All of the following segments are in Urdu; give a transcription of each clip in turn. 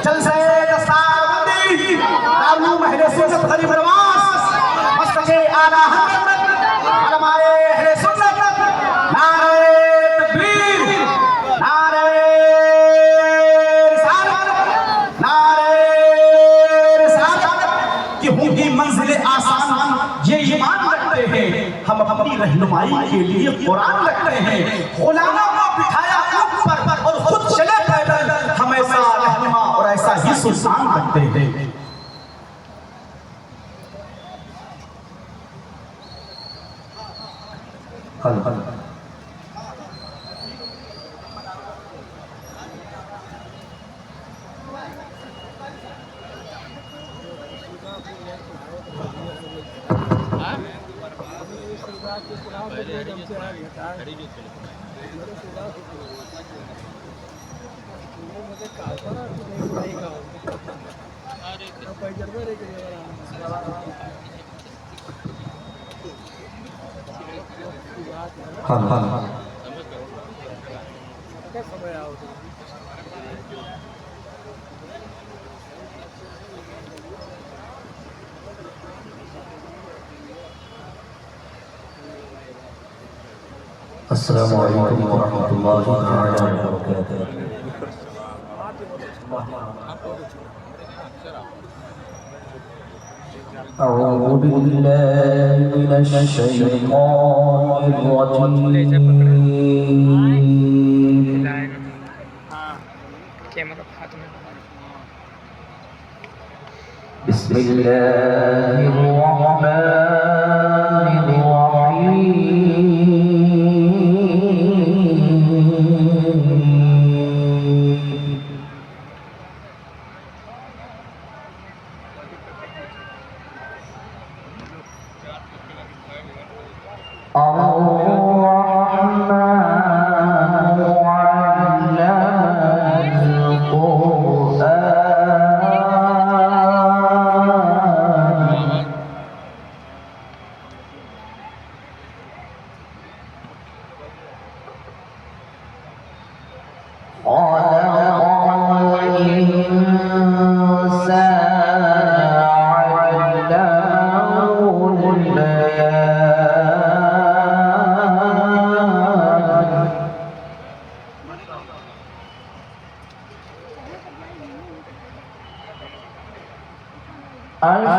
جلسہ دستار بندی دارالعلوم اہل سنت غریب نواز مستقِ اعلیٰ حضرت علمائے اہل سنت نعرہ تکبیر نعرہ رسالت نعرہ رسالت کہ ہوں گی منزل آسان یہ ایمان رکھتے ہیں ہم اپنی رہنمائی کے لیے قرآن رکھتے ہیں غلاموں کو بٹھایا اوپر اور خود چلے پیدل ہم ایسا رہنما اور ایسا ہی سلطان رکھتے ہیں السلام علیکم ورحمۃ اللہ تعالی وبرکاتہ اعوذ باللہ من الشیطان الرجیم بسم اللہ الرحمن الرحیم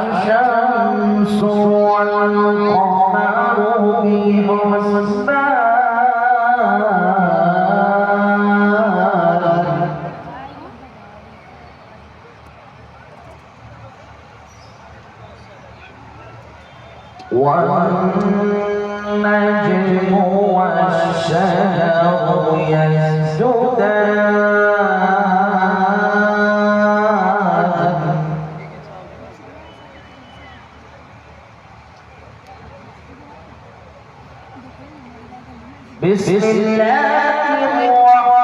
الشمس والقمر بحسبان والنجم والشجر يسجدان بسم اللہ الرحمن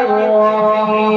الرحیم الرحمن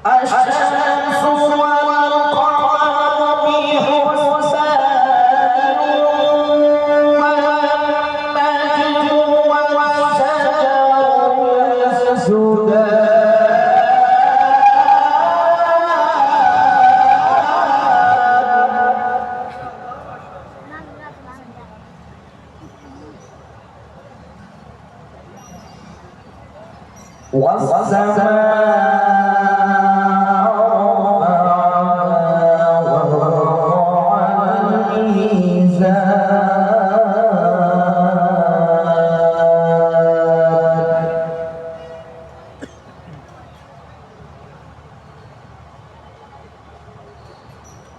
علم الشمس والقمر بحسبان والنجم والشجر يسجدان والسماء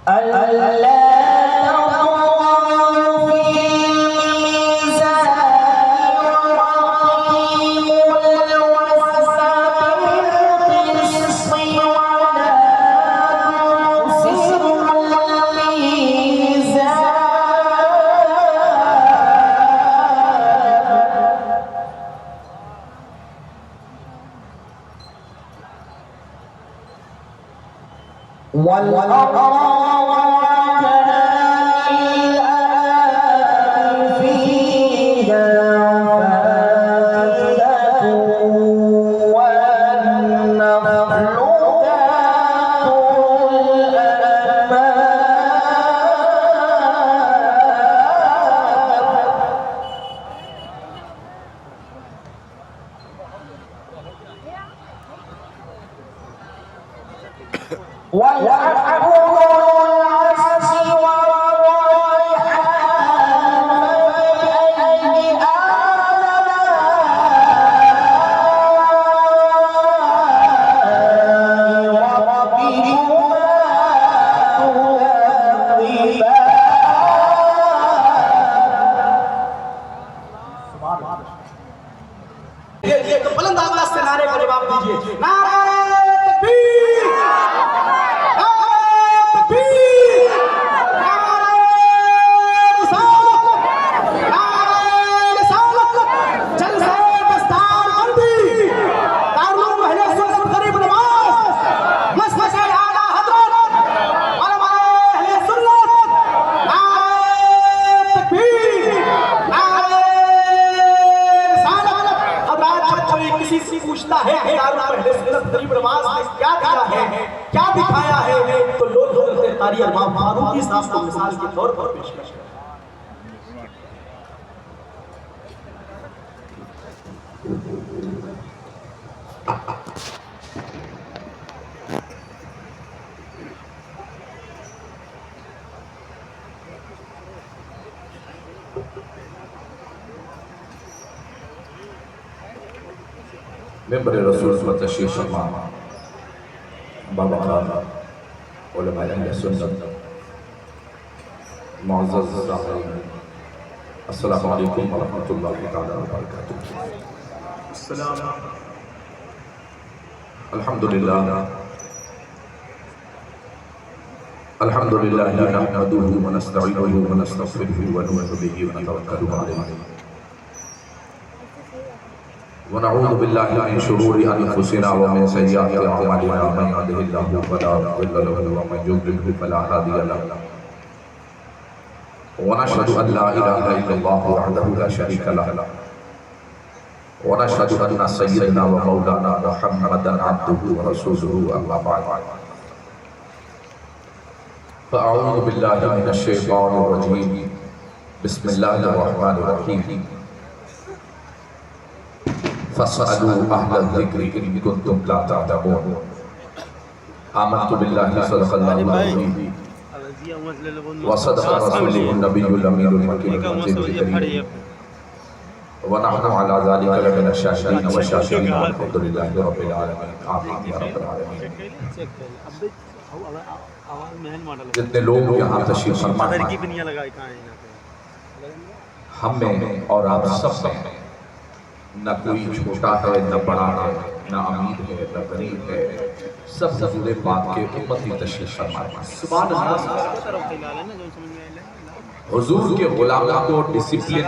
ألا تطغوا في یہ تو بلند آواز سے نعرے کا جواب دیجیے. نعرہ تکبیر، نعرہ تکبیر، نعرہ رسالت، نعرہ رسالت. جلسہ دستار بندی، دارالعلوم اہل سنت غریب نواز، مسجد اعلیٰ حضرت، علماء اہل سنت. نعرہ تکبیر، نعرہ کسی سے پوچھتا ہے کہ دارالعلوم اہل سنت غریب نواز نے کیا کیا ہے، کیا دکھایا ہے، تو لوگ حضرت قاری امام فاروقی صاحب کو مثال کے طور پر پیش کرتے ہیں. ممبر رسول پر تشریف فرما بابا علماء اہل سنت معزز حاضرین، السلام علیکم ورحمۃ اللہ تعالی وبرکاتہ. الحمدللہ نحمدہ ونستعینہ ونستغفرہ ونؤمن بہ ونتوکل علیہ ونعوذ باللہ من شرور انفسنا ومن سیئات اعمالنا، من یهده اللہ فلا مضل له ومن یضلل فلا هادی له، ونشهد ان لا الہ الا اللہ وحدہ لا شریک له، ونشهد ان سیدنا ومولانا محمدا عبدہ ورسولہ. اما بعد فاعوذ باللہ من الشیطان الرجیم، بسم اللہ الرحمن الرحیم. فاسألوا أهل الذكر إن كنتم لا تعلمون. آمنت بالله صدق الله العظيم وصدق رسوله النبي الأمين المكين المنزل الكريم ونحن على ذلك لمن الشاهدين والشاكرين والحمد لله رب العالمين. آمين يا رب العالمين. جتنے لوگ یہاں تشریف فرما ہیں، ہم میں اور آپ سب میں نہ کوئی چھوٹا ہے، نہ بڑا ہے، نہ امیر ہے، نہ غریب ہے، سب حضور پاک کے امتی تشریف فرما ہیں. سبحان اللہ. حضور کے غلاموں کو ڈسپلن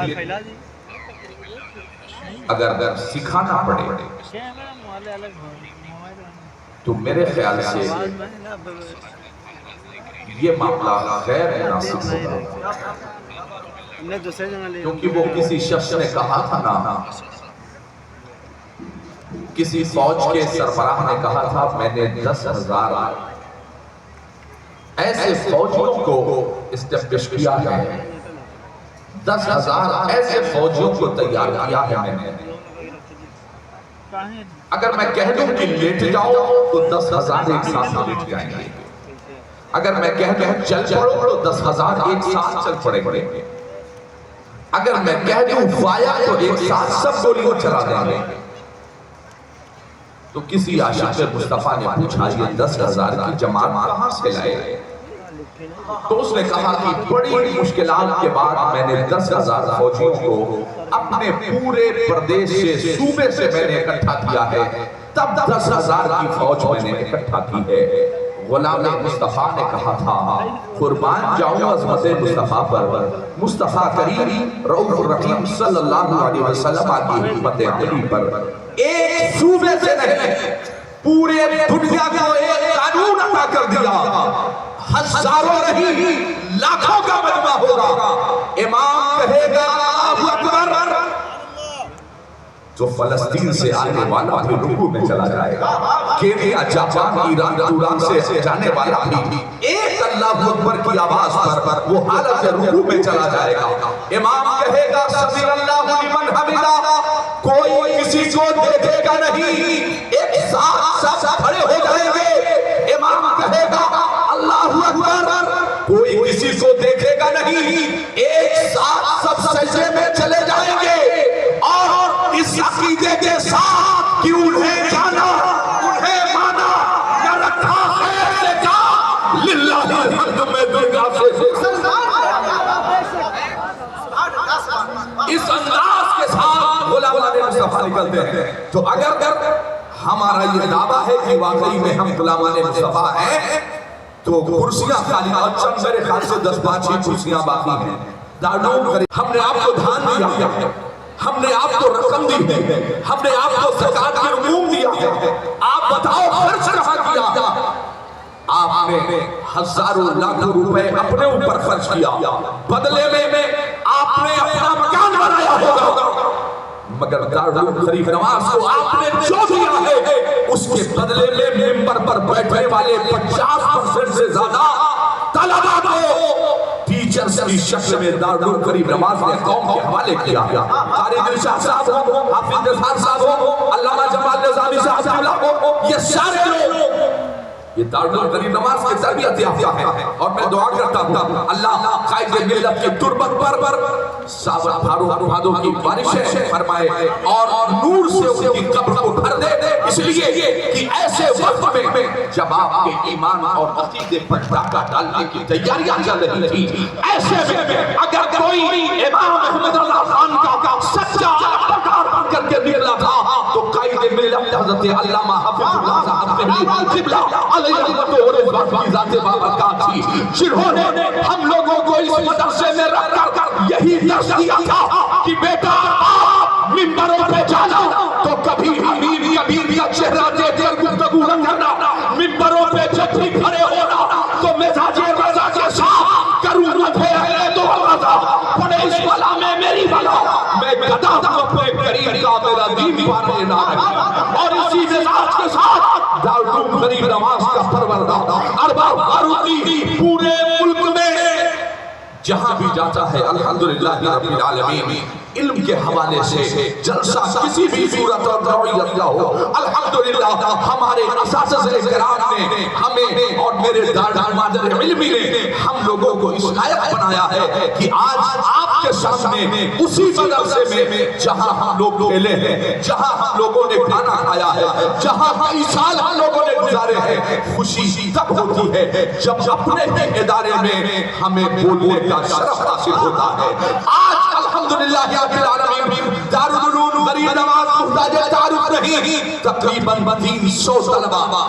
اگر سکھانا پڑے تو میرے خیال سے یہ معاملہ غیر مناسب ہوگا، کیونکہ وہ کسی شخص نے کہا تھا نا، کسی فوج کے سربراہ نے کہا تھا میں نے 10,000 ایسے فوجیوں کو اسٹیبلش کیا ہے، 10,000 ایسے فوجیوں کو تیار کیا ہے میں نے. اگر میں کہہ دوں کہ لیٹ جاؤ تو 10,000 ایک ساتھ لیٹ جائیں گے، اگر میں کہہ دوں چل پڑو تو 10,000 ایک ساتھ چل پڑیں گے، اگر میں کہہ دوں فایا تو ایک ساتھ سب گولیوں چلا دیں گے. تو کسی عاشق مصطفیٰ نے پوچھا یہ 10,000 کی جماعت کہاں سے لائے؟ تو اس نے کہا کہ بڑی مشکلات کے بعد میں نے 10,000 فوجیوں کو اپنے پورے پردیش سے، صوبے سے میں نے اکٹھا کیا ہے، تب 10,000 کی فوج میں نے اکٹھا کی ہے. غلام مصطفیٰ نے کہا تھا قربان جاؤں عظمت مصطفیٰ پر، مصطفیٰ کریم رؤوف الرحیم صلی اللہ علیہ وسلم کی حکمت علی پر. ایک صوبے سے نہیں، پورے دنیا کو ایک قانون عطا کر دیا، ہزاروں نہیں لاکھوں کا مجمع ہوگا، امام کہے گا اللہ اکبر، جو فلسطین سے آنے والا بھی رکوع میں چلا جائے گا، کینیا، جاپان، ایران، توران سے جانے والا بھی ایک اللہ اکبر کی آواز پر وہ حالت رکوع میں چلا جائے گا، امام کہے گا سمیع اللہ لمن حمدہ، کوئی کسی کو دیکھے گا نہیں، ایک ساتھ سب کھڑے ہو جائیں گے، امام کہے گا اللہ اکبر، کوئی کسی کو دیکھے گا نہیں، ایک ساتھ سب سجدے میں چلے جائیں گے، اور اس عقیدے کے ساتھ کہ انہیں جانا، انہیں مانا، نہ رکھا خیر سے کہا للہ الحمد میں دنیا سے اس انداز کے ساتھ غلامان مصطفیٰ نکلتے ہیں۔ تو اگر ہمارا یہ دعویٰ ہے کہ واقعی میں ہم غلامان مصطفیٰ ہیں تو کرسیاں خالی، اور چند میرے خیال سے 10-5 کرسیاں باقی ہیں، ہم نے آپ کو دھان دیا ہے، ہم نے آپ کو رقم دی ہے، ہم نے آپ کو زکات کے عموم دیا ہے، آپ بتاؤ خرچ کہاں کیا؟ آپ نے ہزاروں لاکھوں روپے اپنے اوپر خرچ کیا، بدلے میں آپ نے اپنا مکان بنایا ہوگا، مگر دارالعلوم شریف نواز کو آپ نے جو دیا ہے اس کے بدلے میں ممبر پر بیٹھنے والے 50% سے زیادہ طلباء کو ٹیچرز کی شکل میں دارالعلوم شریف نواز نے قوم کے حوالے کیا۔ قاری دل شاہ صاحب ہو، حافظ نثار صاحب ہو، علامہ جمال نظامی صاحب ہو، یہ سارے لوگ یہ دارالعلوم شریف نواز کی تربیت یافتہ ہیں، اور میں دعا کرتا ہوں اللہ قائد ملت کی تربت پر صابر فاروق بہادر کی بارشیں فرمائے اور نور سے ان کی قبر کو بھر دے، اس لیے کہ ایسے وقت میں جب آپ کے ایمان اور عقیدے پر ڈاکہ ڈالنے کی تیاریاں چل رہی تھی، ایسے میں اگر کوئی امام محمد رضا خان کا سچا پکار بن کر کے نکلا تھا تو قائد ملت حضرت علامہ حافظ اللہ صاحب قبلہ علیہ رحمت و رضوان کی ذات بابرکات تھی، جنہوں نے ہم لوگوں کو اس مدرسے میں رکھ کر یہی درس دیا تھا کہ بیٹا آپ ممبروں پہ جانا تو کبھی امیر کبیر کا چہرہ دیکھ کر گفتگو نہ کرنا، ممبروں پہ جب بھی کھڑے ہونا تو مزاج رضا کے ساتھ کروں نہ پھیرے دو رضا پڑے اس بلا میں میری بلا، میں گدا ہوں اپنے قریب کا میرا دین پانے نہ رکھیں، اور اسی مزاج کے ساتھ دارالعلوم شریف نواز کا پروردگار ارباب فاروقی پورے ملک میں جہاں بھی جاتا ہے الحمدللہ رب العالمین علم کے حوالے سے جلسہ کسی بھی صورت اور نوعیت کا ہو، الحمدللہ ہمارے اساتذہ کرام نے ہمیں اور میرے دارالمعادن علمی نے ہم لوگوں کو اس لائق بنایا ہے کہ آج آپ کے سامنے اسی مدرسے میں جہاں ہم لوگ کھیلے ہیں، جہاں ہم لوگوں نے کھانا کھایا ہے، جہاں کئی سال ہم لوگوں نے گزارے ہیں، خوشی تب ہوتی ہے جب اپنے ہی ادارے میں ہمیں بولنے کا شرف حاصل ہوتا ہے۔ آج الحمدللہ رب العالمین دارالعلوم شریف نواز محتاج تعارف نہیں، تقریباً 300 طلباء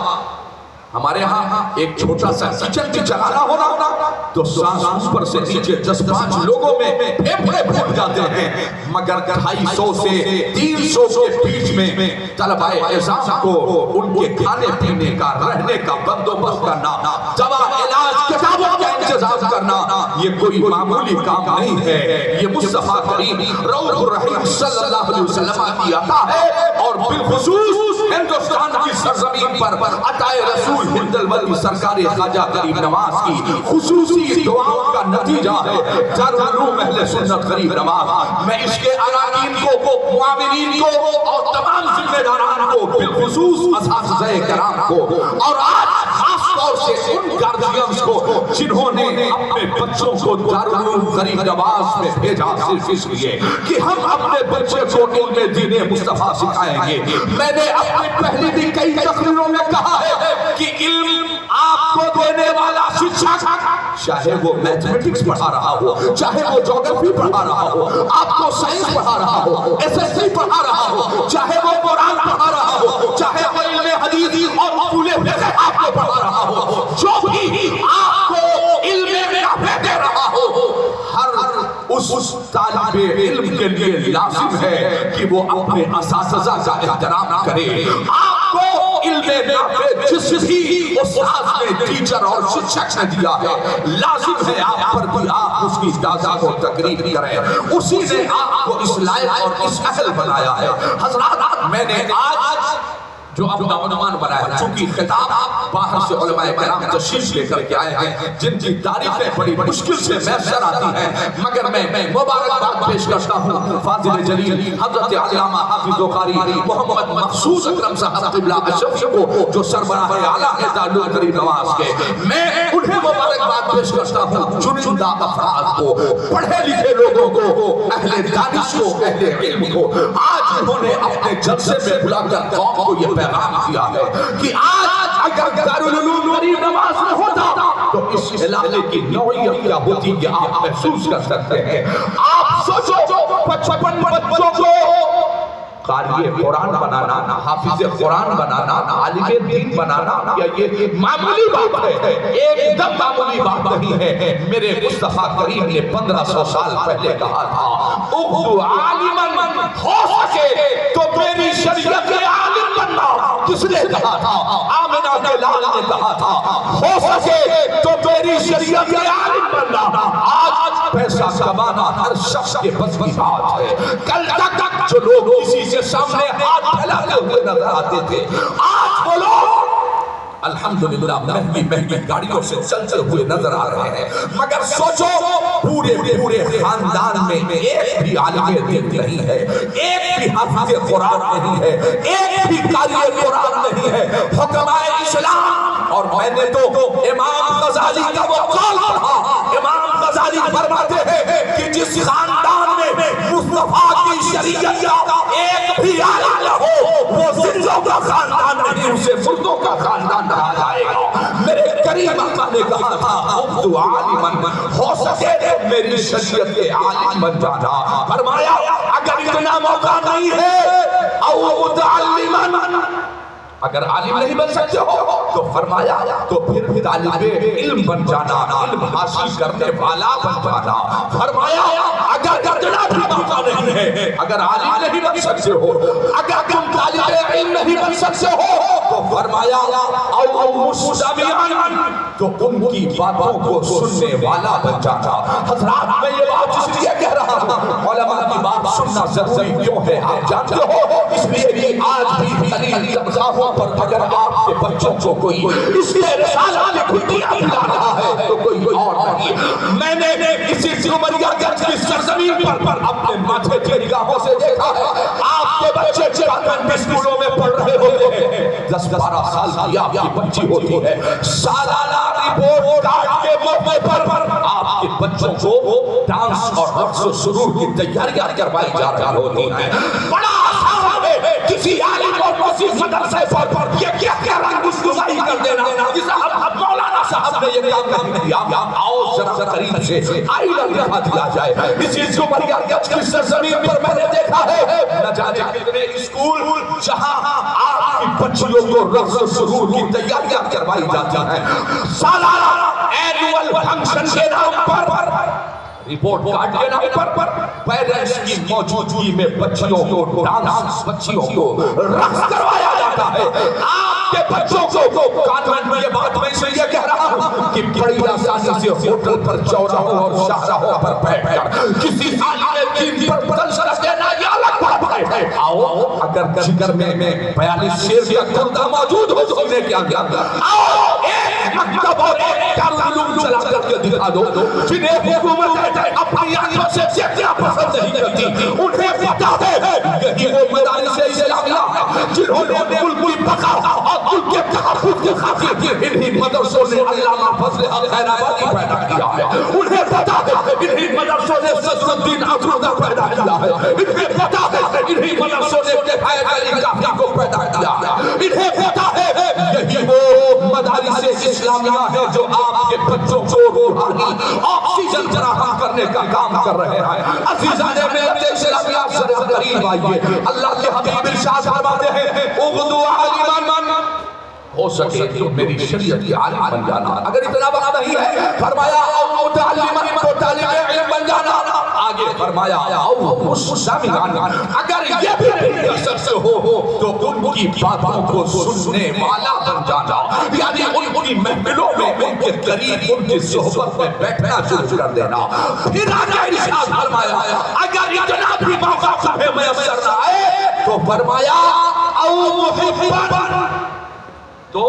ہمارے ہاں ایک چھوٹا سا کچن بھی چلانا ہونا تو سانس اوپر سے نیچے 10-5 لوگوں میں پھیپھڑے پھوٹ جاتے ہیں، مگر 250 سے 300 کے بیچ میں طلباء اعزاز کو ان کے کھانے پینے کا رہنے کا بندوبست کرنا، دوا علاج کتابوں کا انتظام کرنا یہ کوئی معمولی کام نہیں ہے، یہ مصطفیٰ کریم رؤوف الرحیم صلی اللہ علیہ وسلم کی عطا ہے، اور بالخصوص ہندوستان کی سرزمین پر عطائے رسول ہند الولی سرکار خواجہ غریب نواز کی خصوصی دعاؤں کا نتیجہ ہے دارالعلوم اہل سنت غریب نواز۔ میں اس کے اراکین کو، معاونین کو اور تمام ذمہ داران کو، بالخصوص اساتذہ کرام کو، اور آج خاص طور سے ان گارڈینز کو جنہوں نے اپنے بچوں کو دارالعلوم غریب نواز میں بھیجا صرف اس لیے کہ ہم اپنے بچے کو علم دین مصطفیٰ سکھائیں گے۔ میں نے اپنی پہلی بھی کئی تقریروں میں کہا ہے کہ علم آپ کو دینے والا شکشک، چاہے وہ میتھمیٹکس پڑھا رہا ہو، چاہے وہ جغرافی پڑھا رہا ہو، آپ کو سائنس پڑھا رہا ہو، SSC پڑھا رہا ہو، چاہے وہ قرآن پڑھا رہا ہو، چاہے وہ علم حدیث اور اصول فقہ آپ کو پڑھا رہا ہو، جو بھی آپ کو علم نافع دے رہا ہو، ہر اس طالب علم کے لیے لازم ہے کہ وہ اپنے اساتذہ کا احترام کرے۔ آپ کو علم نافع جس بھی استاد نے، ٹیچر اور شکشک نے دیا ہے، لازم ہے آپ پر بھی آپ اس کی تعظیم و تقریر کریں. اسی نے آپ کو اس لائق اور اس اہل بنایا ہے. حضرات میں نے آج جو اپنا عنوان بنایا ہے، چونکہ خطاب باہر سے علماء کرام تشریف لے کر کے آئے ہیں جن کی تعریفیں بڑی مشکل سے میسر آتی ہیں، مگر میں مبارکباد پیش کرتا ہوں فاضل جلیل حضرت علامہ حافظ قاری محمد مخصوص اکرم صاحب قبلہ اشرف کو، جو سربراہ اعلیٰ ہیں دارالعلوم غریب نواز کے. میں انہیں مبارکباد پیش کرتا ہوں، چنندہ افراد کو، پڑھے لکھے لوگوں کو، اہل دانش کو، اہل علم کو. آج انہوں نے اپنے جلسے میں بلا کر قوم کو یہ پیغام کیا ہے کہ آج اگر دارالعلوم غریب نواز نہ ہوتا تو اس علاقے کی نوعیت کیا ہوتی کہ آپ محسوس کر سکتے ہیں. آپ سوچو 55 بچوں کو قاری قرآن بنانا، حافظ قرآن بنانا، عالم دین بنانا، یہ معمولی بات ہے، ایک دم معمولی بات نہیں ہے. میرے مصطفیٰ کریم نے 1500 سال پہلے کہا تھا اغدو عالماً، ہو سکے تو میری شریعت کے عالم بننا. کس نے کہا تھا؟ آمنہ کے لال نے کہا تھا ہو سکے تو میری شریعت کے عالم بننا. آج پیسہ کمانا ہر شخص کے بس کی بات ہے. کل تک جو لوگ کسی کے سامنے ہاتھ پھیلاتے ہوئے نظر آتے تھے، آج وہ لوگ الحمدللہ مہنگی گاڑیوں سے چلتے ہوئے نظر آ رہے ہیں. مگر سوچو پورے خاندان میں ایک بھی عالم دین نہیں ہے، ایک بھی حافظ قرآن نہیں ہے، ایک بھی قاری قرآن نہیں ہے. حکماء اسلام، اور میں نے تو امام غزالی کا وہ قول پڑھا، امام غزالی فرماتے ہیں کہ جس خاندان میں مصطفیٰ کی شریعت کا ایک بھی عالم نہ ہو وہ زندوں کا خاندان نہیں، اسے مردوں کا خاندان کہا جائے گا. میرے کریم آقا نے کہا تھا اغدو عالماً، ہو سکے میری شریعت کے عالم بن جانا. فرمایا اگر اتنا موقع نہیں ہے او متعلماً، اگر عالم نہیں بن سکتے ہو تو فرمایا تو پھر طالب علم بن جانا، علم حاصل کرنے والا بن جانا. فرمایا اگر اتنا بھی موقع نہیں ہے، اگر عالم نہیں بن سکتے ہو، اگر تم طالب علم نہیں بن سکتے ہو تو فرمایا او مستمعاً، تو ان کی باتوں کو سننے والا بن جانا. حضرات میں یہ بات اس لیے کہہ رہا ہوں، علماء کی بات سننا ضروری کیوں ہے آپ جانتے ہو؟ اس لیے کہ آج بھی قلیل تنخواہوں پر اگر آپ کے بچوں کو کوئی اس کے رسالہ میں کھٹیاں پھیلا رہا ہے تو کوئی اور نہیں. میں نے اسی ڈومریا گنج کی سرزمین پر اپنے ماتھے کی نگاہوں سے دیکھا ہے آپ کے بچے گورنمنٹ اسکولوں میں پڑھ رہے ہوتے ہیں، 10-12 سال کی آپ کی بچی ہوتی ہے، سالانہ رپورٹ کارڈ کے موقع پر آپ کے بچوں کو ڈانس اور رقص و سرور کی تیاریاں کروائی جا رہی ہوتی ہیں. بڑا آسان ہے کسی عالم اور کسی مدرسے پر یہ کیا رنگ گزائی کر دینا. اب مولانا صاحب نے یہ کام نہیں کیا، آؤ ذرا قریب سے آئینہ دکھا دیا جائے. اسی ڈومریا گنج کی سرزمین پر میں نے دیکھا ہے نہ جانے کتنے اسکول جہاں آپ کی بچیوں کو رقص و سرور کی تیاریاں کروائی جاتی ہیں. سالانہ اینوئل فنکشن کے نام پر، رپورٹ کارڈ کے نام پر پیرنٹس کی موجودگی میں بچیوں کو ڈانس، بچیوں کو رقص کروایا جاتا ہے. آپ کے بچوں کو کانوینٹ میں یہ بات میں سے یہ کہہ رہا ہوں کہ بڑی آسانی سے ہوٹل پر، چوراہوں اور شاہراہوں پر بیٹھ کر کسی عالم دین پر تنظر دینا یہ الگ بات ہے. آؤ اگر جگر میں 42 شیر کا کردہ موجود ہو تو انہیں کیا کیا، آؤ ایک مکتب اور ایک دارالعلوم چلا کر کے دکھا دو جنہیں حکومت اپنی آنکھوں سے دیکھنا پسند نہیں کرتی. انہیں پتا ہے یہی وہ مدارس اسلامیہ جنہوں نے ملک کی بقا اور ملک کے تحفظ کی خاطر انہی مدرسوں نے علامہ فضل حق خیرآبادی پیدا کیا ہے. انہیں پتا ہے انہی مدرسوں نے صدر الدین افروزہ پیدا کیا ہے. انہیں پتا ہے انہی مدرسوں نے کفایت علی کافی کو پیدا کیا ہے. انہیں پتا ہے یہی وہ مدارس اسلامیہ ہے جو آپ کے بچوں کو روحانی آکسیجن فراہم کرنے کا کام کر رہے ہیں. عزیزان ملت اسلامیہ ذرا قریب آئیے. اللہ کے حبیب ارشاد فرماتے ہیں اغدو عالماً، ہو سکے تو میری شریعت کی عالم بن جانا. اگر اتنا بڑا نہیں ہے فرمایا او متعلماً، تو طالب علم بن جانا. آگے آگے فرمایا او مستمعان، اگر یہ بھی نہیں کر سکتے ہو تو ان کی باتوں کو سننے والا بن جانا، یعنی ان کی محفلوں میں ان کے قریب ان کی صحبت میں بیٹھنا شروع کر دینا۔ پھر آگے ارشاد فرمایا اگر اتنا بھی موقع تمہیں میسر نہ آئے تو فرمایا او محبن، تو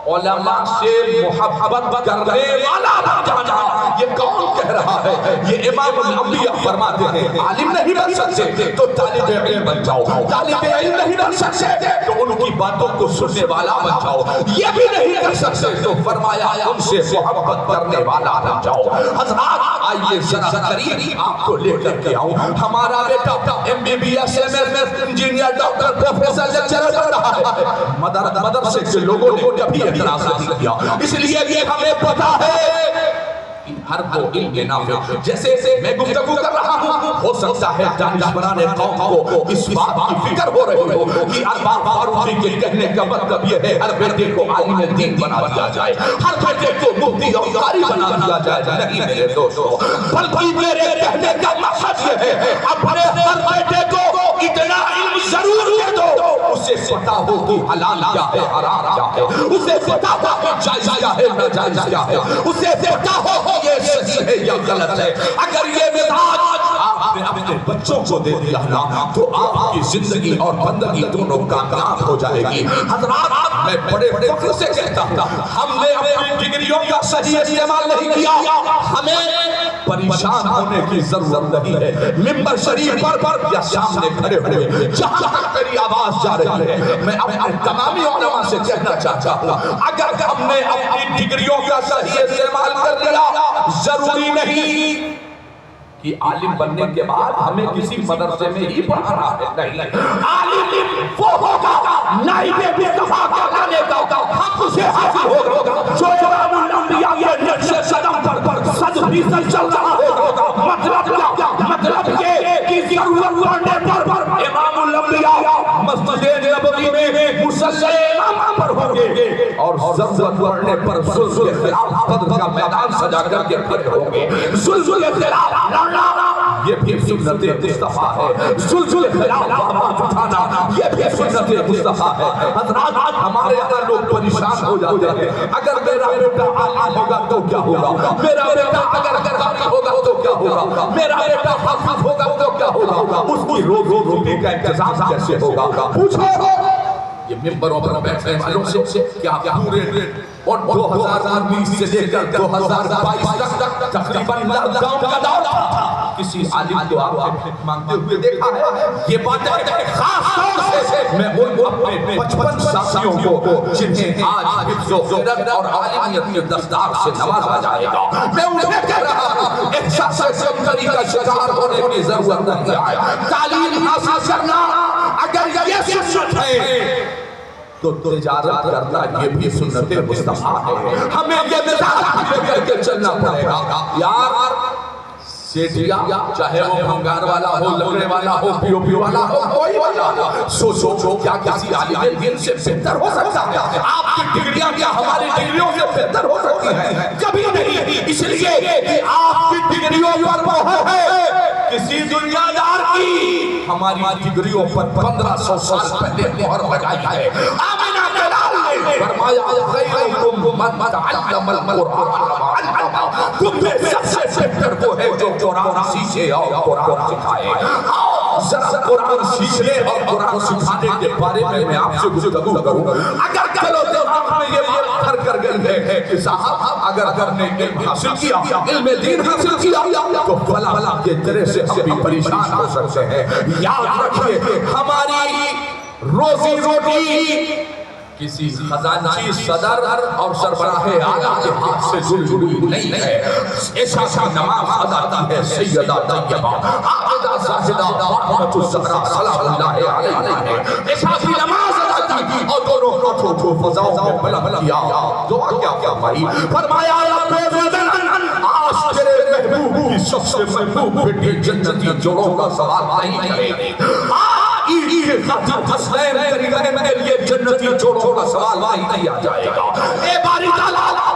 علماء سے محبت کرنے والا بن جانا۔ یہ کون کہہ رہا ہے؟ یہ امام الانبیاء فرماتے ہیں عالم نہیں بن سکتے تو طالب علم بن جاؤ، طالب علم نہیں بن سکتے تو ان کی باتوں کو سننے والا بن جاؤ، یہ بھی نہیں کر سکتے تو فرمایا ان سے محبت کرنے والا بن جاؤ۔ حضرات آئیے ذرا قریب آپ کو لے کر کے آؤں، ہمارا بیٹا MBBS engineer doctor professor lecturer کر رہا ہے، مدرسے کے لوگوں نے کبھی اعتراض نہیں کیا، اس لیے یہ ہمیں پتا ہے ہر وہ علم نافع۔ جیسے میں گفتگو کر رہا ہوں، ہو سکتا ہے دانشوران قوم کو اس بات کی فکر ہو رہی ہو کہ ارباب فاروقی کے کہنے کا مطلب یہ ہے ہر بیٹے کو عالم دین بنا دیا جائے، ہر بیٹے کو مفتی اور قاری بنا دیا جائے۔ نہیں میرے دوستو، بلکہ میرے کہنے کا مقصد یہ ہے اپنے ہر بیٹے کو اتنا علم ضرور دے دو اسے پتا ہو کہ حلال کیا ہے حرام کیا ہے، اسے پتا ہو کہ جائز کیا ہے ناجائز کیا ہے، اسے پتا ہو یہ صحیح ہے یا غلط ہے۔ اگر یہ مزاج آپ نے اپنے بچوں کو دے دیا نا تو آپ کی زندگی اور بندگی دونوں کامیاب ہو جائے گی۔ حضرات میں بڑے فخر سے کہتا ہوں ہم نے اپنی ڈگریوں کا صحیح استعمال نہیں کیا، ہمیں پریشان ہونے کی ضرورت نہیں ہے۔ ممبر شریف پر یا سامنے کھڑے ہوئے جہاں تک میری آواز جا رہی ہے میں اپنے تمامی علماء سے کہنا چاہتا ہوں اگر ہم نے اپنی ڈگریوں کا صحیح استعمال کر لیا، ضروری نہیں کہ عالم بننے کے بعد ہمیں کسی مدرسے میں ہی پڑھانا ہے، نہیں، عالم وہ ہوگا نائب مصطفیٰ کا لانے کا حق اسے حاصل ہوگا جو امام الانبیاء کے نقش قدم پر 100% چل رہا ہوگا۔ مطلب یہ کہ ضرورت پڑنے پر امام الانبیاء مسجد نبوی میں مصلی امام پر ہوں گے اور ضرورت پڑنے پر ظلم کے خلاف بدر کا میدان سجا کر کے کھڑے ہوں گے۔ ظلم کے خلاف لڑنا یہ بھی سنت مصطفیٰ ہے، ظلم کے خلاف آواز اٹھانا یہ بھی سنت مصطفیٰ ہے۔ حضرات ہمارے اندر لوگ پریشان ہو جاتے ہیں اگر میرا بیٹا عالم ہوگا تو کیا ہوگا، میرا بیٹا اگر قاری ہوگا تو کیا ہوگا، میرا بیٹا حافظ ہوگا تو کیا ہوگا، اس کی روزی کا انتظام کیسے ہوگا۔ پوچھو یہ ممبروں پر بیٹھنے والوں سے کیا پورے اور 2019 سے لے کر 2022 تک تقریباً لاک ڈاؤن کا دور تھا، کسی عالم کو آپ نے مانگتے ہوئے دیکھا ہے؟ یہ بات ہے خاص طور سے میں ان اپنے 55 ساتھیوں کو جنہیں آج حفظ و فکر اور عالمیت کے دستار سے نوازا جائے گا میں انہیں کہہ رہا ہوں احساس کمتری کا شکار ہونے کی ضرورت نہیں ہے۔ تعلیم حاصل کرنا اگر یہ سنت ہے تو تجارت کرنا یہ بھی سنت مصطفیٰ ہے، ہمیں یہ مزاج لے کر کے چلنا پڑے گا۔ یار سیٹھیا چاہے وہ بھنگار والا ہو، لگنے والا ہو، پیو پیو والا ہو، کوئی والا ہو، سوچو کیا کسی عالم دین سے بہتر ہو سکتا ہے؟ آپ کی ڈگریاں کیا ہماری ڈگریوں سے بہتر ہو سکتی ہیں؟ کبھی نہیں، اس لیے کہ آپ کی ڈگریوں پر مہر ہے کسی دنیا دار کی، ہماری ڈگریوں پر 1500 سال پہلے مہر لگائی ہے۔ آمینہ بلال نے فرمایا خیرکم من تعلم القرآن وعلمہ، تم میں سب سے بہتر وہ ہے جو قرآن سیکھے اور قرآن سکھائے۔ ذرا قرآن سیکھنے اور قرآن سکھانے کے بارے میں آپ سے گفتگو کروں۔ اگر چلو دماغ میں یہ بات گھر کر گئی ہے کہ صاحب اگر نے علم حاصل کیا، علم دین حاصل کیا تو فلاں کے طرح سے ہم بھی پریشان ہو سکتے ہیں۔ یاد رکھیے ہماری روزی روٹی کسی خزانچی صدر اور سربراہ اعلیٰ کے ہاتھ سے جڑی نہیں ہے۔ ایسا سا نماز ادا ہے سیدہ طیبہ عابدہ زاہدہ فاطمہ الزہرا سلام اللہ علیہا نے، ایسا بھی نماز ادا کی اور دونوں ہاتھوں کو فضاؤں میں بلند کیا۔ دعا کیا فرمائی؟ فرمایا آج تیرے محبوب کی سب سے محبوب بیٹی جنتی جوڑوں کا سوال نہیں کرے، حسنین کریمہ میں یہ جنتی جوڑوں کا سوال نہیں آ جائے گا۔ اے باری تعالیٰ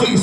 30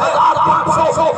1500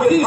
30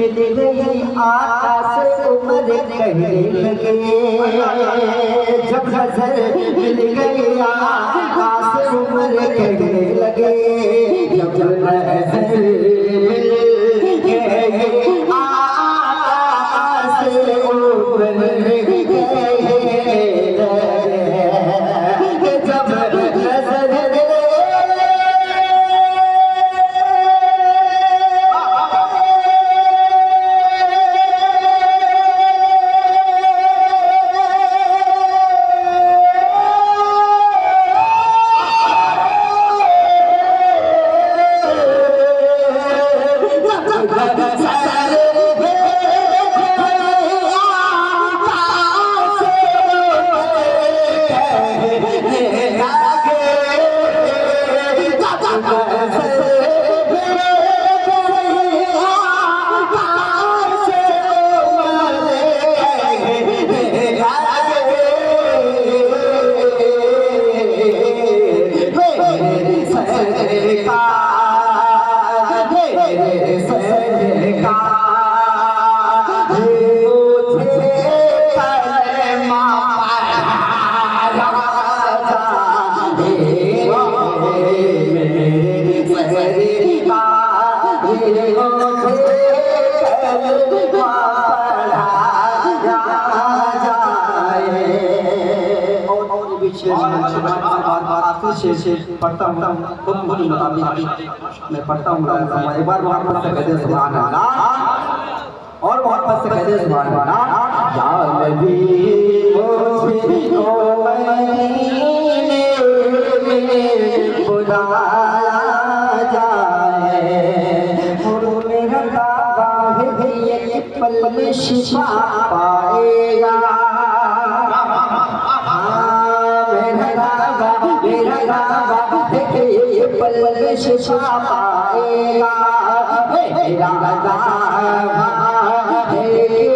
مل گئی آقا سے عمر کہنے لگے جب نظر مل گئی آقا سے عمر کہنے لگے جب نظر مل گئی آقا سے عمر کہنے لگے جب نظر پڑھتا ہوں حکم کے مطابق میں پڑھتا ہوں ایک بار محبت سے کہتے سبحان اللہ اور محبت سے کہتے سبحان اللہ یا نبی مجھے تو مدینے میں بلایا جائے اور میرا دعویٰ ہے یہ پل میں شفا پائے گا پل میں شفا پائے گا میرا دعویٰ ہے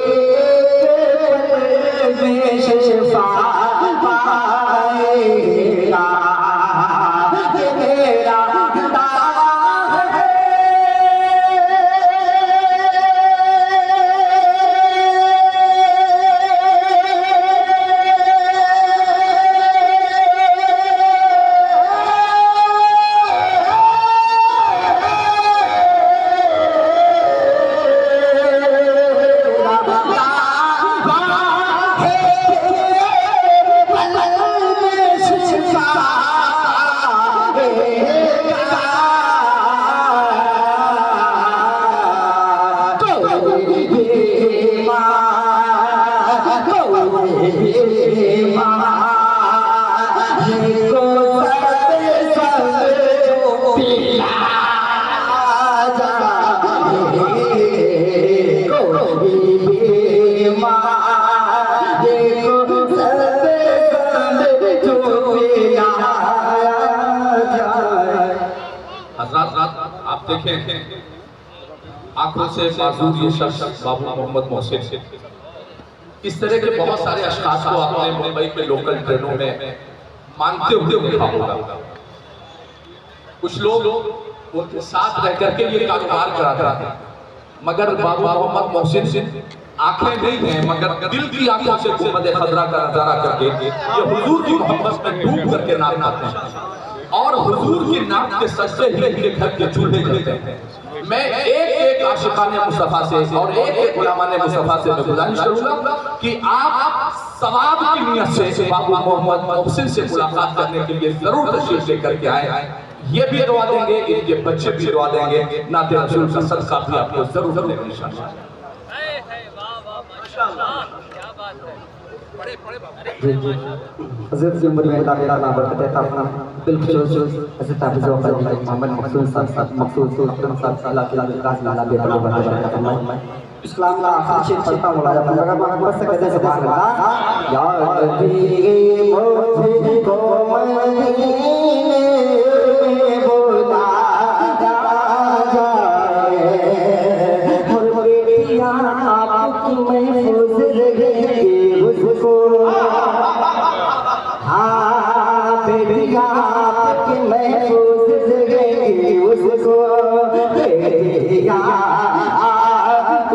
پل میں شفا پائے گا میرا آپ دیکھیں آنکھوں سے معذور یہ شخص بابو محمد محسن اس طرح کے بہت سارے اشخاص کو آپ نے ممبئی کے لوکل ٹرینوں میں مانگتے ہوئے دیکھا ہوگا کچھ لوگ ان کے ساتھ رہ کر کے یہ کاروبار کراتے ہیں مگر بابو محمد محسن آنکھیں نہیں ہیں مگر دل کی آنکھوں سے گنبد خضرا کا نظارہ کر کے یہ حضور کی محبت میں ڈوب کر کے نام آتے ہیں اور حضور کی نام کے سجدے ہی ان کے گھر کے چولہے کرتے ہیں میں ایک عاشقان مصطفیٰ سے اور ایک علماء مصطفیٰ سے میں گزارش کروں گا کہ آپ ثواب کی نیت سے بابو محمد محسن سے ملاقات کرنے کے لیے ضرور تشریف لے کر کے آئے یہ بھی دعا دیں گے ان کے بچے بھی دعا دیں گے نعت رسول کا صدقہ بھی آپ کو ضرور دیں گے انشاءاللہ حضرت سے عمر میں اللہ تعالیٰ برکت عطا فرمائے بالخصوص حضرت حافظ و خلیفہ محمد مقصود صاحب مقصود اکرم صاحب اللہ کے لیے راز اللہ بے بڑا برکت فرمائے اسلام کا آخری شیخ پڑھتا ہوں مولانا مگر محبت سے کہتے سبحان اللہ یا نبی مجھے تو مدینے میں بلایا جائے اور بیٹیاں آپ کی محفوظ رہے اس کو ہاں بیٹیاں آپ کی محفوظ رہے اس کو بیٹیاں آپ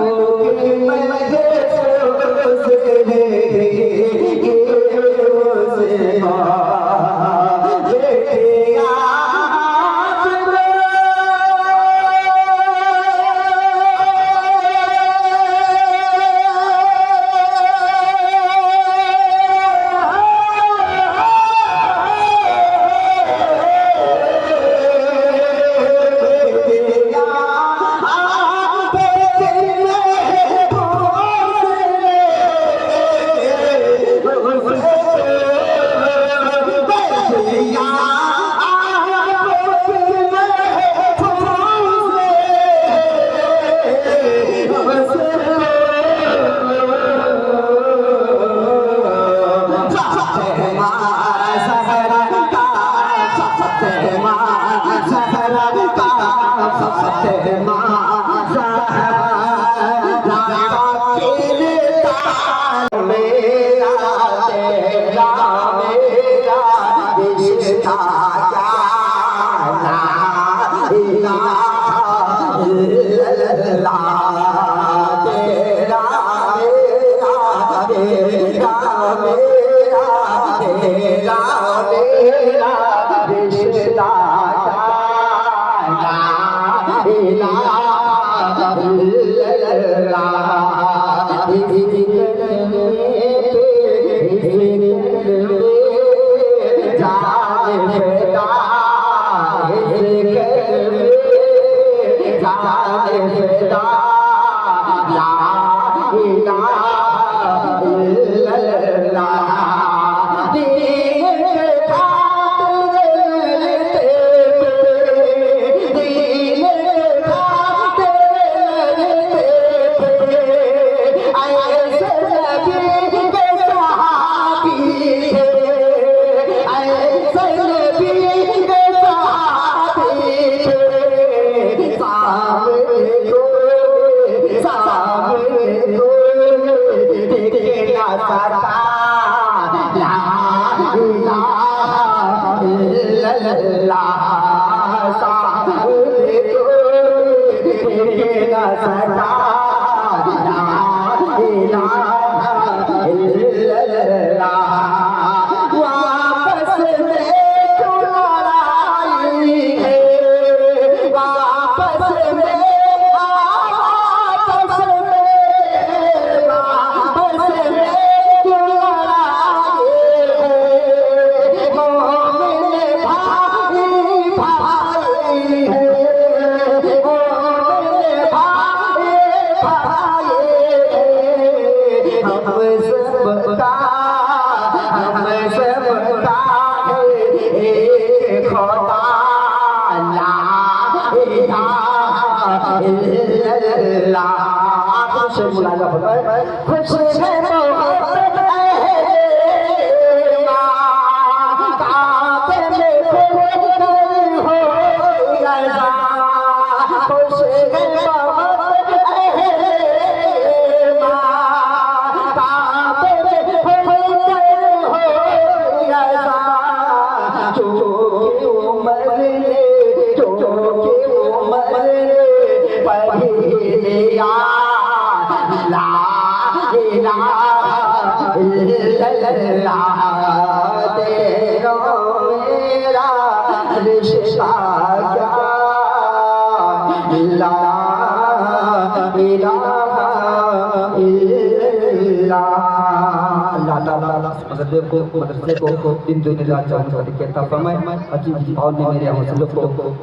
مدرسے کو دن دنیا کہتا فرمائے عجیب بھاؤ نے میرے حوصلوں کو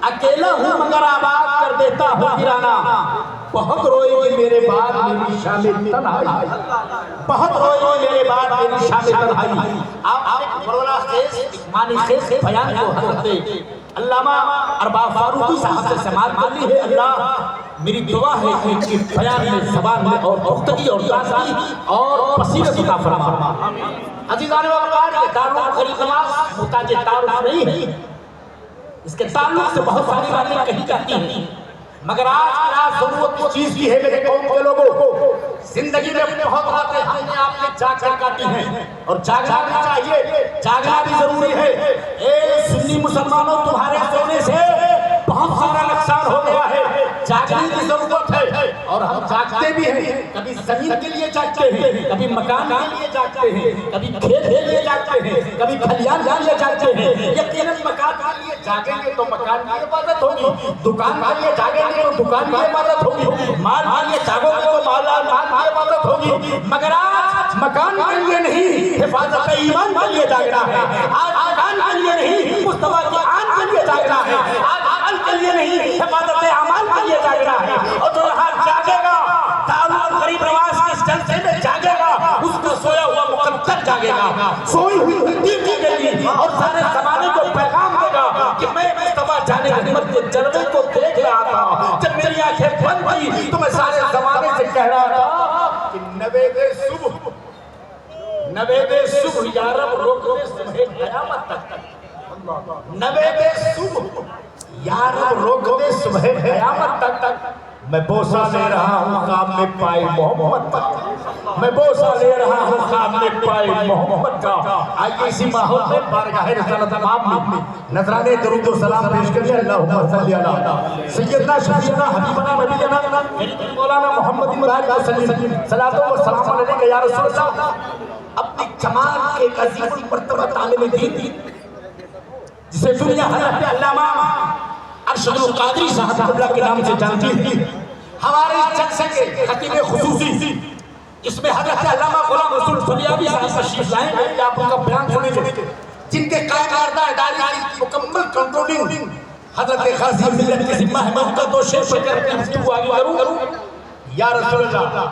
اکیلا ہوں مگر آباد کر دیتا ہوں گرانا بہت روئے گی میرے بعد میری شامل تنہائی بہت روئے گی میرے بعد میری شامل تنہائی آپ ایک مرولا خیز معنی خیز بیان کو حضرت علامہ ارباب فاروقی صاحب سے سماعت کر لی ہے اللہ میری دعا ہے کہ ان کی بیان میں زبان میں اور پختگی اور تازگی اور بصیرت عطا فرما عزیزان وقار یہ تعلق خلیق نماز محتاج تعارف نہیں ہے اس کے تعلق سے بہت ساری باتیں کہی جاتی ہیں مگر آج ضرورت اس چیز کی ہے میرے قوم کے لوگوں زندگی میں بہت باتیں ہم نے آپ نے جاگ کر کاٹی ہیں اور جاگنا بھی چاہیے جاگنا بھی ضروری ہے اے سنی مسلمانوں تمہارے سونے سے بہت سارا نقصان ہو گیا ہے جاگنے کی ضرورت ہے اور ہم جاگتے بھی ہیں کبھی زمین کے لیے جاگتے ہیں کبھی مکان کے لیے جاگتے ہیں کبھی کھیت کے لیے جاگتے ہیں کبھی کھلیان کے لیے جاگتے ہیں یقیناً مکان کے لیے جاگیں گے تو مکان کی عبادت ہوگی دکان کے لیے جاگیں گے تو دکان کی عبادت ہوگی مال کے لیے جاگو گے تو مال کی عبادت ہوگی مگر آج مکان کے لیے نہیں حفاظت ایمان کے لیے جاگنا ہے آج مکان کے لیے نہیں مصطفیٰ کی آن کے لیے جاگنا ہے آج عمل کے لیے نہیں حفاظت اعمال کے لیے جاگنا ہے اور جو یہاں جاگے گا تعلق غریب نواز کے اس جلسے میں جاگے گا اس کو سویا ہوا مقدر جاگے گا سوئی ہوئی ہندی جاگے گی اور سارے زمانے کو پیغام دے گا کہ میں مصطفیٰ جانے احمد کے جلوے کو دیکھ رہا تھا جب میری آنکھیں بند تھی تو میں سارے زمانے سے کہہ رہا تھا کہ نوید صبح یا رب روک دے صبح قیامت تک نوید صبح یا رب روک دے صبح قیامت تک میں بوسہ لے رہا ہوں خواب میں پائے محمد کا، میں بوسہ لے رہا ہوں خواب میں پائے محمد کا۔ آئیے اسی ماحول میں بارگاہ رسالت مآب میں نذرانے درود و سلام پیش کریے۔ اللہم صلی علی سیدنا شفیعنا حبیبنا نبینا مولانا محمد مبارک وسلم، صلاۃ و سلام علیک یا رسول اللہ۔ اپنی جمال کے ایک عظیم مرتبہ عالم دین جسے دنیا حضرت علامہ ارشد القادری صاحب قبلہ کے نام سے جانتی ہے، ہمارے اس جلسے کے خطیب خصوصی اس میں حضرت علامہ غلام رسول فلیابی صاحب تشریف لائیں گے، آپ ان کا بیان سنیں گے، جن کے قائم کردہ ادارے کی مکمل کنٹرولنگ حضرت غازی ملت کے ذمہ ہے۔ میں ان کا دو شعر پڑھ کر اپنی گفتگو آگے کروں۔ یا رسول اللہ،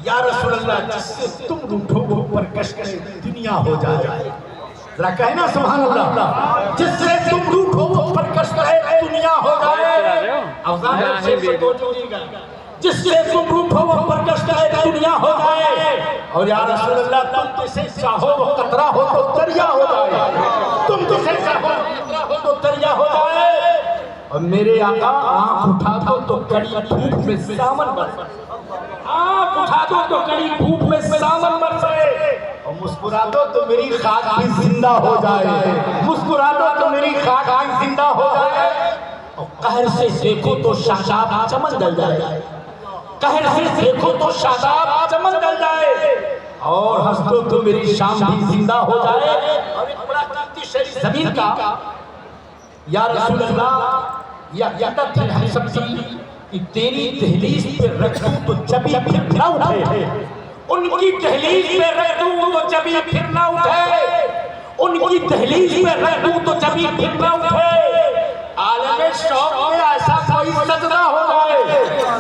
یا رسول اللہ، جس سے تم روٹھو وہ پرکش کرے دنیا ہو جائے، ذرا کہنا سبحان اللہ، جس سے تم روٹھو وہ پرکش کرے دنیا ہو جائے۔ اوزان شیر پر توجہ دیجیے گا، جس سے تم روٹھو وہ پرکش کرے دنیا ہو جائے، اور یا رسول اللہ تم جسے چاہو وہ قطرہ ہو تو دریا ہو جائے، تم جسے چاہو وہ قطرہ ہو تو دریا ہو جائے، اور میرے آقا آنکھ اٹھا دو تو کڑی دھوپ میں سامن برسے، آنکھ اٹھا دو تو کڑی دھوپ میں سامن برسے، اور مسکرا دو تو میری خاک بھی زندہ ہو جائے، مسکرا دو تو میری خاک بھی زندہ ہو جائے، اور قہر سے دیکھو تو شاداب چمن ڈل جائے، قہر سے دیکھو تو شاداب چمن ڈل جائے، اور ہنس دو تو میری شام بھی زندہ ہو جائے۔ اور ایک بڑا قیمتی شعر زمین کا، یا رسول اللہ یا عدت ہے ہم سب کی کہ تیری دہلیز پہ رکھ دوں تو جبھی پھر نہ اٹھے، ان کی دہلیز پہ رکھ دوں تو جبھی پھر نہ اٹھے، ان کی دہلیز پہ رکھ دوں تو جبھی پھر نہ اٹھے، عالم شوق میں ایسا کوئی سجدہ ہو جائے،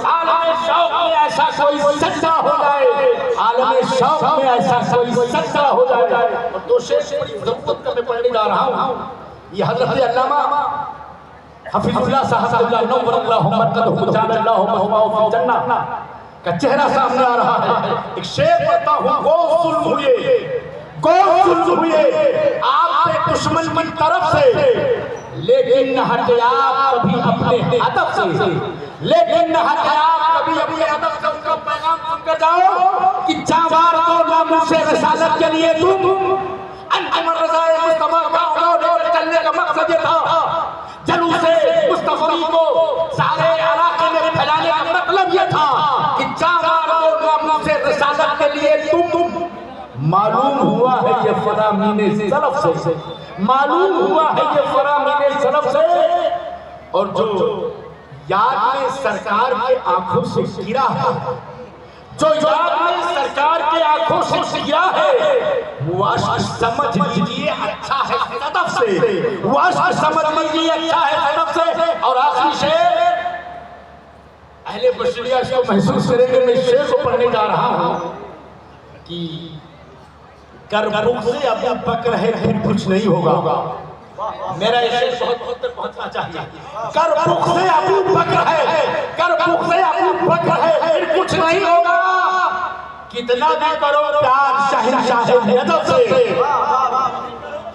عالم شوق میں ایسا کوئی سجدہ ہو جائے، عالم شوق میں ایسا کوئی سجدہ ہو جائے۔ اور دو شعر بڑی ضرورت کا میں پڑھنے جا رہا ہوں، یہ حضرت علامہ حفیظ اللہ صاحب اللہ نور اللہ مرکزہ جعل اللہ مہواہ فی الجنہ کا چہرہ سامنے آ رہا ہے۔ ایک شعر پڑھتا ہوں، گو ظلم ہوئے، گو ظلم ہوئے آپ پہ دشمن کی طرف سے، لیکن نہ ہٹے آپ کبھی اپنے ہدف سے، لیکن نہ ہٹے آپ کبھی اپنے ہدف سے۔ ان کا پیغام سن کر جاؤ کہ جاوار کو ناموس رسالت کے لیے تم انجمن رضائے مصطفیٰ کا اور چلنے کا مقصد یہ تھا، جلوس مصطفی کو سارے علاقے میں پھیلانے کا مطلب یہ تھا کہ جاوار کو ناموس رسالت کے لیے تم، معلوم ہوا ہے یہ فرامین سلف سے، معلوم ہوا ہے یہ فرامین سلف سے، اور جو یاد میں سرکار کے آنکھوں سے گرا ہے، جو یاد میں سرکار کے آنکھوں سے گرا ہے، وہ عشق سمجھ لیجئے اچھا ہے صدف سے، وہ عشق سمجھ لیجئے اچھا ہے صدف سے۔ اور آخری شعر اہل بشریہ اس کو محسوس کریں گے، میں شعر کو پڑھنے جا رہا ہوں کہ کربوک سے ابو بکر ہے پھر کچھ نہیں ہوگا، میرا یہ شعر بہت بہت تک پہنچنا چاہیے۔ کربوک سے ابو بکر ہے، کربوک سے ابو بکر ہے پھر کچھ نہیں ہوگا، کتنا بھی کرو پیار شہنشاہ نجف سے،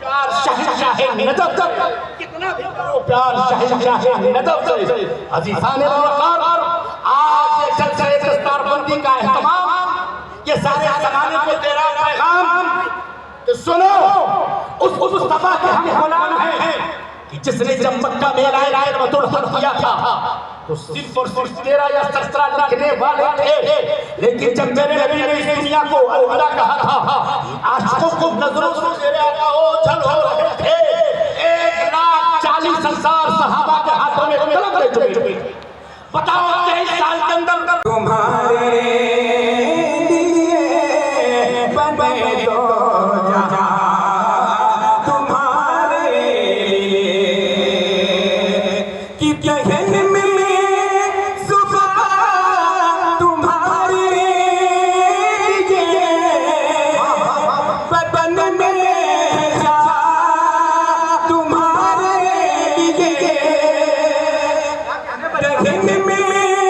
پیار شہنشاہ نجف سے، کتنا بھی کرو پیار شہنشاہ نجف سے۔ عزیزان وقار، آج یہ جلسہ دستار بندی کا اہتمام، یہ سارے زمانے کو تیرا پیغام کہ سنو اس مصطفیٰ کے ہم غلام ہیں کہ جس نے جب مکہ میں رحمت الحق کیا تھا تو صرف اور صرف تیرا یا سسرا لکھنے والے تھے، لیکن جب میرے نبی نے اس دنیا کو الوداع کہا تھا، عاشقوں کو نظروں سے تیرے آقا اوجھل ہو رہے تھے، 1,40,000 صحابہ کے ہاتھوں میں قلم لے چکے تھے۔ بتاؤ 23 سال کے اندر تمہارے میں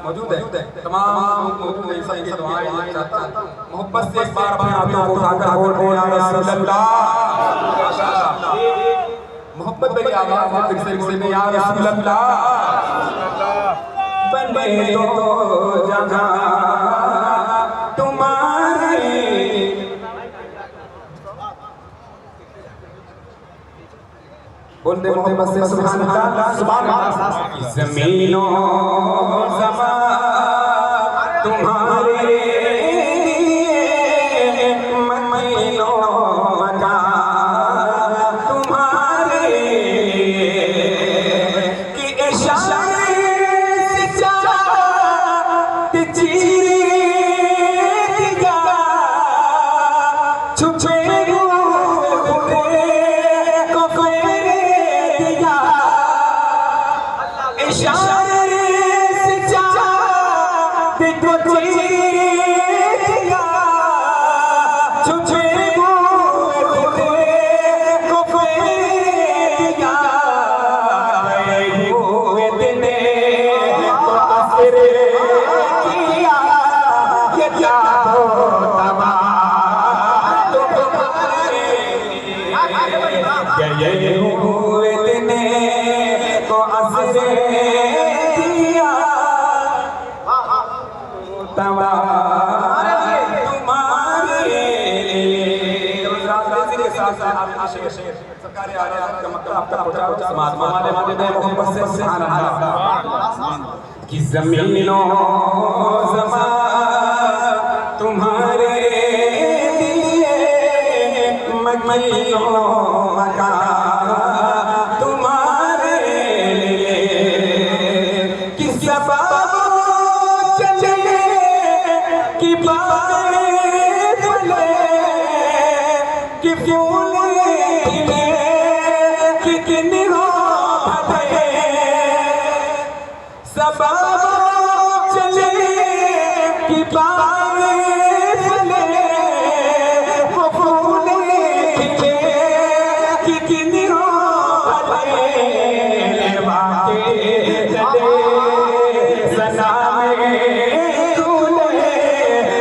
موجود ہے تمام کی دعائیں محبت سے ایک بار اپنے ہاتھوں کو اٹھا کر بول یا رسول اللہ محبت میری آواز ہے پھر سے میں یا رسول اللہ بنے تو جگہ تمہاری بولتے محبت سے سبحان اللہ سبحان اللہ زمین و زمان تمہارے مین و مکان تمہارے کہ اشارے سے چاہت چیری گا چھپے کہ زمین و زمان تمہارے لیے مین و مکان تمہارے لیے کہ سبب چلے کہ بارے بلے کہ پھول کتنی ہو سبب چلے کہ بارے بلے وہ پھول کتنی ہو واقعی جدے سنا میں دولے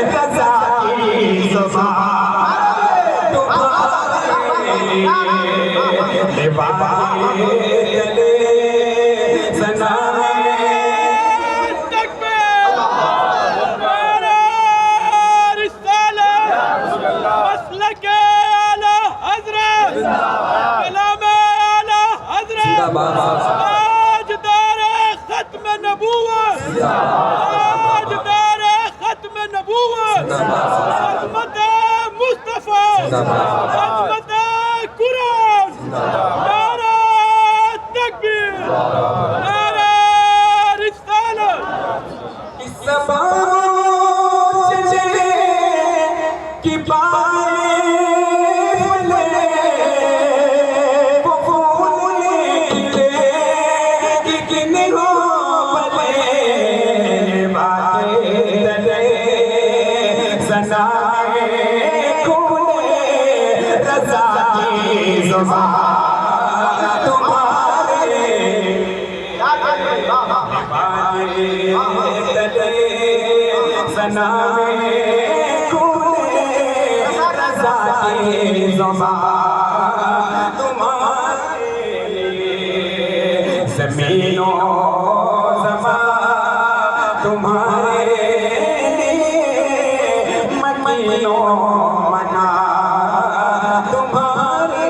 رضا کی زبان تمہارے واقعی جدے سنا تاجدار ختم نبوت تاجدار ختم نبوت عظمت مصطفیٰ عظمت قرآن نعرہ تکبیر نعرہ رسالت اس سبب چلے کہ بارے سنا زمین و زمان تمہارے لیے مین و مکان تمہارے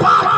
5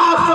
800